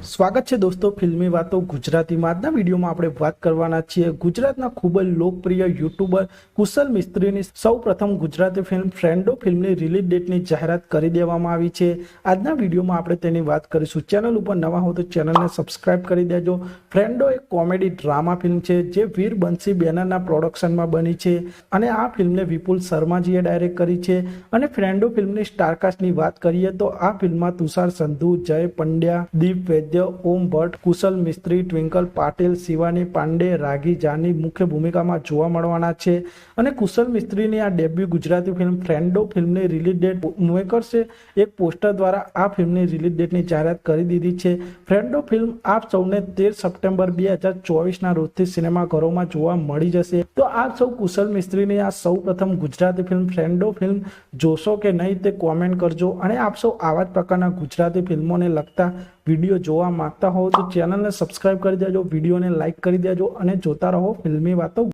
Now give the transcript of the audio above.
સ્વાગત છે દોસ્તો ફિલ્મી વાતો ગુજરાતીમાં। આજના વિડીયોમાં આપણે વાત કરવાના છીએ ગુજરાતના ખૂબ જ લોકપ્રિય યુટ્યુબર કુશલ મિસ્ત્રીની સૌપ્રથમ ગુજરાતી ફિલ્મ ફ્રેન્ડો ફિલ્મની રિલીઝ ડેટની જાહેરાત કરી દેવામાં આવી છે। આજના વિડીયોમાં આપણે તેની વાત કરીશું। ચેનલ ઉપર નવા હો તો ચેનલને સબસ્ક્રાઇબ કરી દેજો। ફ્રેન્ડો એક કોમેડી ડ્રામા ફિલ્મ છે જે વીર બંસી બેનરના પ્રોડક્શનમાં બની છે અને આ ફિલ્મને વિપુલ શર્માજીએ ડાયરેક્ટ કરી છે। અને ફ્રેન્ડો ફિલ્મની સ્ટારકાસ્ટની વાત કરીએ તો આ ફિલ્મમાં તુષાર સંધુ, જય પંડ્યા, દીપ વૈદ્ય, ઓમ ભટ્ટ, કુશલ મિસ્ત્રી, ટ્વિંકલ પાટીલ, શિવાની પાંડે, રાગી જાની મુખ્ય ભૂમિકામાં જોવા મળવાના છે। અને કુશલ મિસ્ત્રીની આ ડેબ્યુ ગુજરાતી ફિલ્મ ફ્રેન્ડો ફિલ્મની રિલીઝ ડેટ મેકર્સે એક પોસ્ટર દ્વારા આ ફિલ્મની રિલીઝ ડેટની જાહેરાત કરી દીધી છે। ફ્રેન્ડો ફિલ્મ આપ સૌને 13 સપ્ટેમ્બર 2024ના રોજથી સિનેમાઘરોમાં જોવા મળી જશે। તો આપ સૌ કુશલ મિસ્ત્રીની આ સૌ પ્રથમ ગુજરાતી ફિલ્મ ફ્રેન્ડો ફિલ્મ જોશો કે નહીં તે કોમેન્ટ કરજો। અને આપ સૌ આવા જ પ્રકારના ગુજરાતી ફિલ્મોને લગતા વિડીયો જોવા માંગતા હો તો ચેનલને સબસ્ક્રાઇબ કરી દેજો, વિડીયોને લાઇક કરી દેજો અને જોતા રહો ફિલ્મી વાતો।